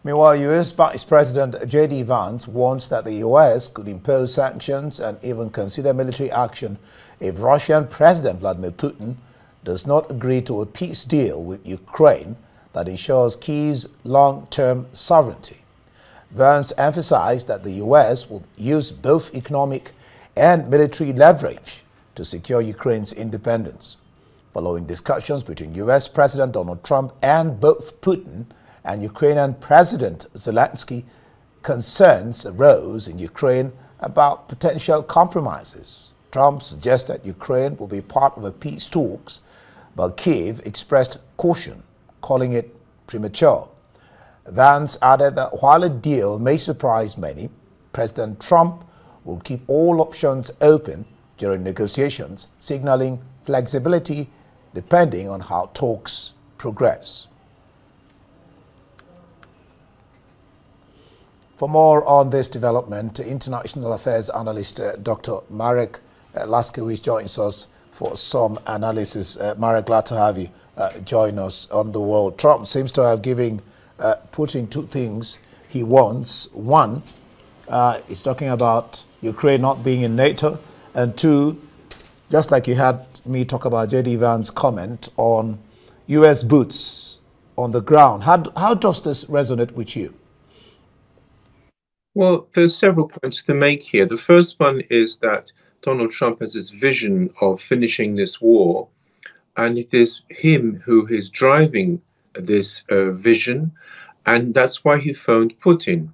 Meanwhile, U.S. Vice President J.D. Vance warns that the U.S. could impose sanctions and even consider military action if Russian President Vladimir Putin does not agree to a peace deal with Ukraine that ensures Kyiv's long-term sovereignty. Vance emphasized that the U.S. will use both economic and military leverage to secure Ukraine's independence. Following discussions between U.S. President Donald Trump and both Putin and Ukrainian President Zelensky, concerns arose in Ukraine about potential compromises. Trump suggested Ukraine will be part of a peace talks, but Kyiv expressed caution, calling it premature. Vance added that while a deal may surprise many, President Trump will keep all options open during negotiations, signaling flexibility depending on how talks progress. For more on this development, international affairs analyst Dr. Marek Laskiewicz joins us for some analysis. Marek, glad to have you join us on the world. Trump seems to have given Putin two things he wants. One, he's talking about Ukraine not being in NATO, and two, just like you had me talk about J.D. Vance's comment on U.S. boots on the ground. How does this resonate with you? Well, there's several points to make here. The first one is that Donald Trump has this vision of finishing this war, and it is him who is driving this vision, and that's why he phoned Putin.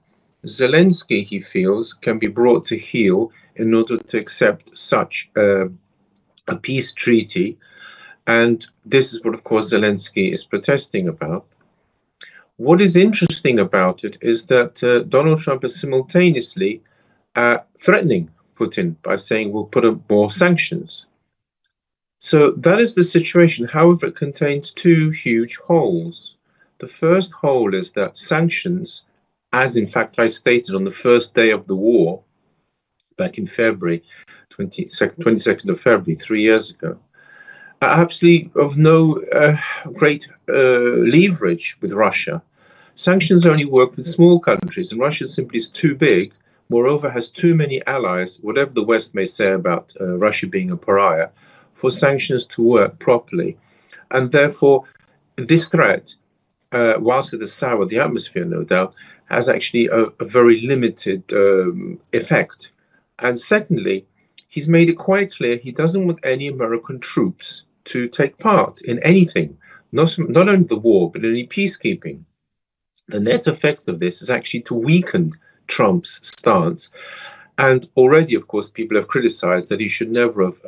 Zelensky, he feels, can be brought to heel in order to accept such a peace treaty, and this is what, of course, Zelensky is protesting about. What is interesting about it is that Donald Trump is simultaneously threatening Putin by saying we'll put up more sanctions. So that is the situation. However, it contains two huge holes. The first hole is that sanctions, as in fact I stated on the first day of the war, back in February, 22nd of February, 3 years ago, are absolutely of no great leverage with Russia. Sanctions only work with small countries, and Russia simply is too big, moreover has too many allies, whatever the West may say about Russia being a pariah, for sanctions to work properly. And therefore, this threat, whilst it has soured the atmosphere, no doubt, has actually a very limited effect. And secondly, he's made it quite clear he doesn't want any American troops to take part in anything, not only the war, but any peacekeeping. The net effect of this is actually to weaken Trump's stance. And already, of course, people have criticized that he should never have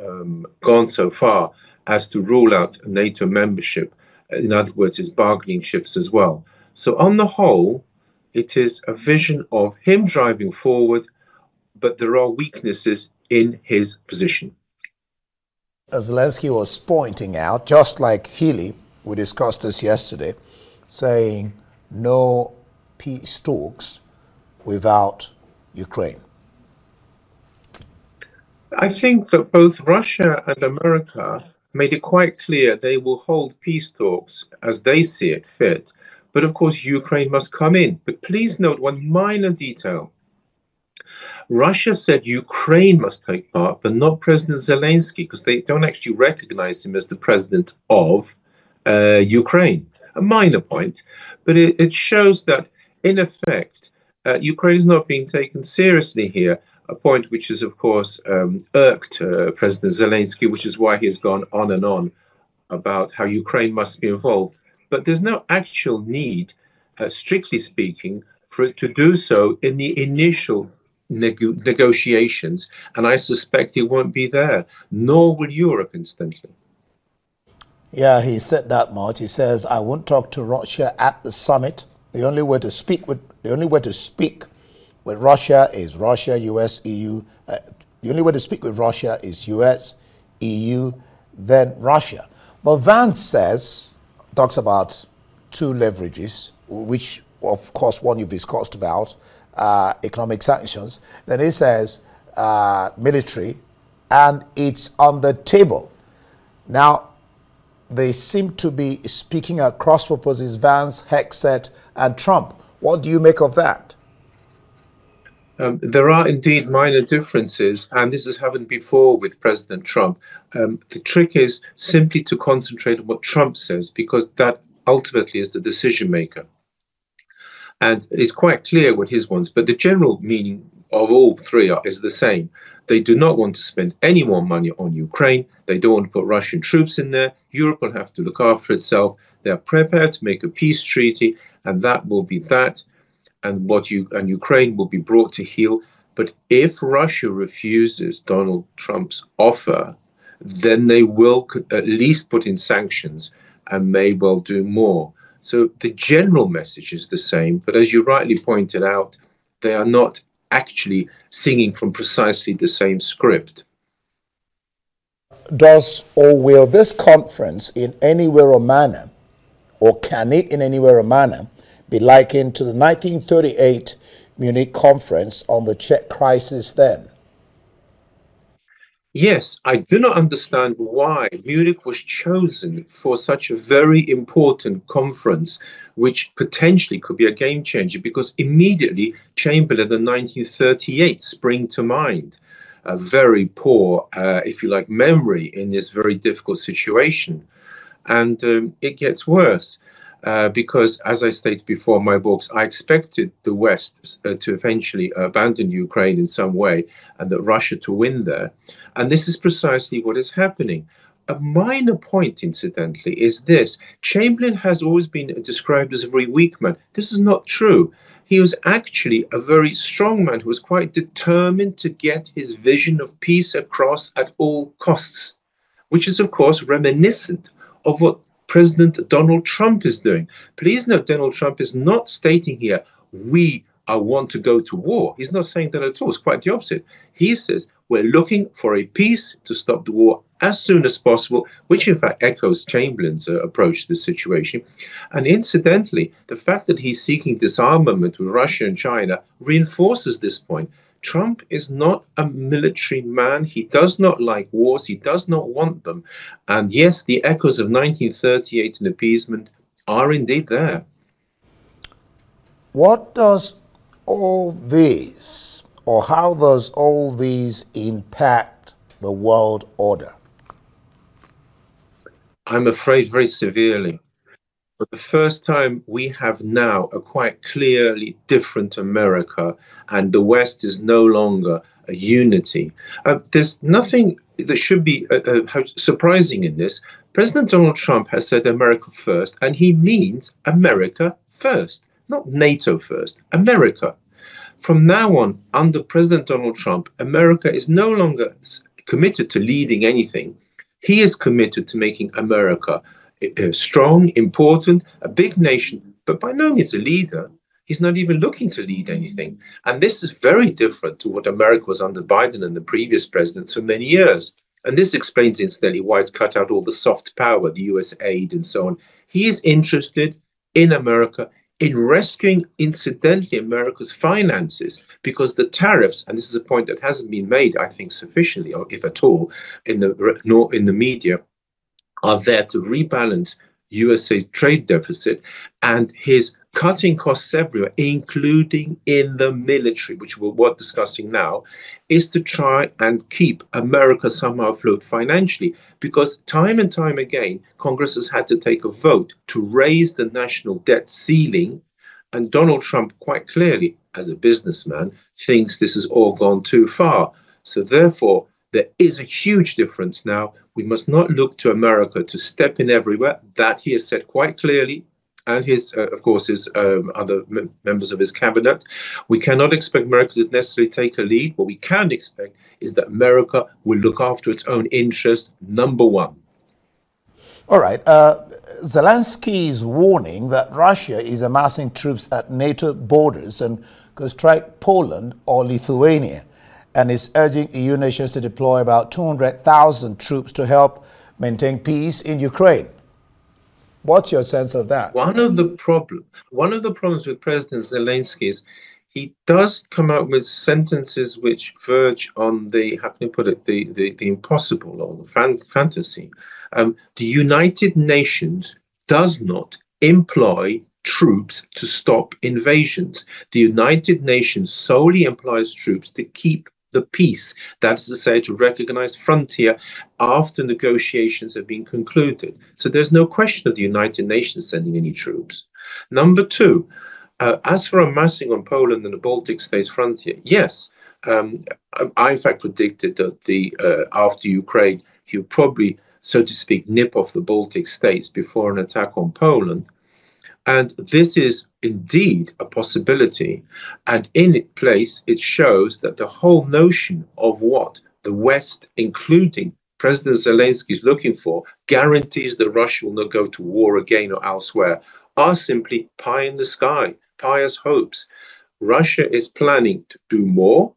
gone so far as to rule out NATO membership. In other words, his bargaining chips as well. So on the whole, it is a vision of him driving forward, but there are weaknesses in his position. As Zelensky was pointing out, just like Healy, we discussed this yesterday, saying no peace talks without Ukraine. I think that both Russia and America made it quite clear they will hold peace talks as they see it fit. But of course, Ukraine must come in. But please note one minor detail. Russia said Ukraine must take part, but not President Zelensky, because they don't actually recognize him as the president of Ukraine. A minor point, but it shows that, in effect, Ukraine is not being taken seriously here, a point which has, of course, irked President Zelensky, which is why he has gone on and on about how Ukraine must be involved. But there's no actual need, strictly speaking, for it to do so in the initial negotiations, and I suspect it won't be there, nor will Europe instantly. Yeah, he said that much. He says, "I won't talk to Russia at the summit. The only way to speak with Russia is Russia, US, EU. The only way to speak with Russia is US, EU, then Russia." But Vance talks about two leverages, which, of course, one you've discussed about, economic sanctions. Then he says military, and it's on the table. Now, they seem to be speaking across purposes, Vance, Hegseth, and Trump. What do you make of that? There are indeed minor differences, and this has happened before with President Trump. The trick is simply to concentrate on what Trump says, because that ultimately is the decision maker. And it's quite clear what his wants, but the general meaning of all three is the same. They do not want to spend any more money on Ukraine. They don't want to put Russian troops in there. Europe will have to look after itself. They are prepared to make a peace treaty, and that will be that. And Ukraine will be brought to heel. But if Russia refuses Donald Trump's offer, then they will at least put in sanctions and may well do more. So the general message is the same, but as you rightly pointed out, they are not actually singing from precisely the same script. Does or will this conference in any way or manner, or can it in any way or manner, be likened to the 1938 Munich conference on the Czech crisis then? Yes, I do not understand why Munich was chosen for such a very important conference, which potentially could be a game changer, because immediately Chamberlain in 1938 spring to mind. A very poor, if you like, memory in this very difficult situation. And it gets worse. Because, as I stated before in my books, I expected the West to eventually abandon Ukraine in some way and that Russia to win there. And this is precisely what is happening. A minor point, incidentally, is this. Chamberlain has always been described as a very weak man. This is not true. He was actually a very strong man who was quite determined to get his vision of peace across at all costs, which is, of course, reminiscent of what President Donald Trump is doing. Please note, Donald Trump is not stating here, we want to go to war. He's not saying that at all. It's quite the opposite. He says, we're looking for a peace to stop the war as soon as possible, which in fact echoes Chamberlain's approach to the situation. And incidentally, the fact that he's seeking disarmament with Russia and China reinforces this point. Trump is not a military man. He does not like wars. He does not want them. And yes, the echoes of 1938 and appeasement are indeed there. What does all this, or how does all these impact the world order? I'm afraid very severely. For the first time, we have now a quite clearly different America, and the West is no longer a unity. There's nothing that should be surprising in this. President Donald Trump has said America first, and he means America first, not NATO first, America. From now on, under President Donald Trump, America is no longer committed to leading anything. He is committed to making America strong, important, a big nation, but by no means a leader. He's not even looking to lead anything. And this is very different to what America was under Biden and the previous presidents for many years. And this explains, incidentally, why it's cut out all the soft power, the US aid and so on. He is interested in America, in rescuing, incidentally, America's finances, because the tariffs, and this is a point that hasn't been made, I think, sufficiently, or if at all, in the media, are there to rebalance USA's trade deficit, and his cutting costs everywhere, including in the military, which we're discussing now, is to try and keep America somehow afloat financially. Because time and time again, Congress has had to take a vote to raise the national debt ceiling, and Donald Trump, quite clearly, as a businessman, thinks this has all gone too far. So therefore, there is a huge difference now. We must not look to America to step in everywhere. That he has said quite clearly, and his, of course, his other members of his cabinet. We cannot expect America to necessarily take a lead. What we can expect is that America will look after its own interests, number one. All right. Zelensky is warning that Russia is amassing troops at NATO borders and could strike Poland or Lithuania, and is urging EU nations to deploy about 200,000 troops to help maintain peace in Ukraine. What's your sense of that? One of the problems with President Zelensky is he does come out with sentences which verge on the, how can you put it, the impossible or the fantasy. The United Nations does not employ troops to stop invasions. The United Nations solely employs troops to keep the peace, that is to say, to recognize frontier after negotiations have been concluded. So there's no question of the United Nations sending any troops. Number two, as for amassing on Poland and the Baltic states frontier, yes, I in fact predicted that after Ukraine, he'll probably, so to speak, nip off the Baltic states before an attack on Poland. And this is indeed a possibility. And in its place, it shows that the whole notion of what the West, including President Zelensky, is looking for, guarantees that Russia will not go to war again or elsewhere, are simply pie in the sky, pious hopes. Russia is planning to do more.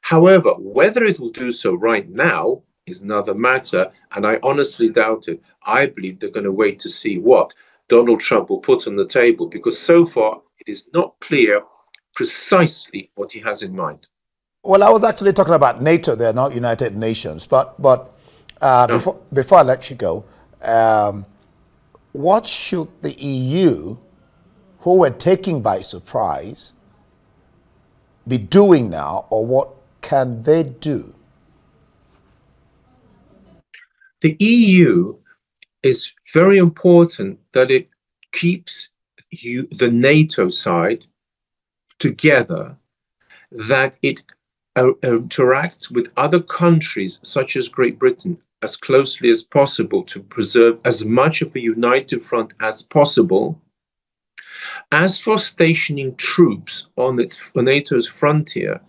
However, whether it will do so right now is another matter, and I honestly doubt it. I believe they're going to wait to see what Donald Trump will put on the table, because so far it is not clear precisely what he has in mind. Well, I was actually talking about NATO there, not United Nations. But before I let you go, what should the EU, who were taken by surprise, be doing now, or what can they do? The EU is very important that it keeps the NATO side together, that it interacts with other countries such as Great Britain as closely as possible to preserve as much of a united front as possible. As for stationing troops on NATO's frontier,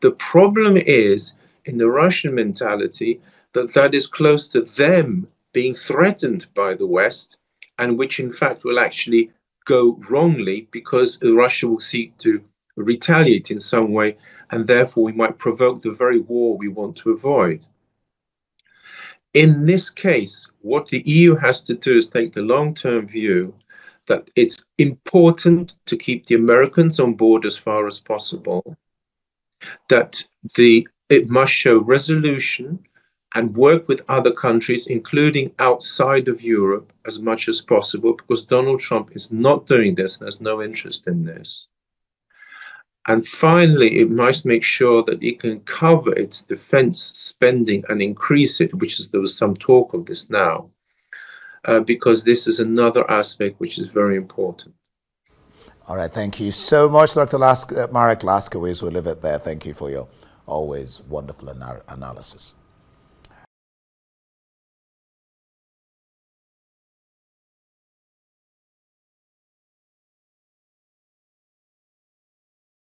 the problem is in the Russian mentality that is close to them being threatened by the West, and which in fact will actually go wrongly because Russia will seek to retaliate in some way, and therefore we might provoke the very war we want to avoid. In this case, what the EU has to do is take the long-term view that it's important to keep the Americans on board as far as possible, that it must show resolution and work with other countries, including outside of Europe, as much as possible, because Donald Trump is not doing this and has no interest in this. And finally, it must make sure that it can cover its defense spending and increase it, there was some talk of this now, because this is another aspect which is very important. All right, thank you so much, Dr. Marek Laskowitz. We'll leave it there. Thank you for your always wonderful analysis.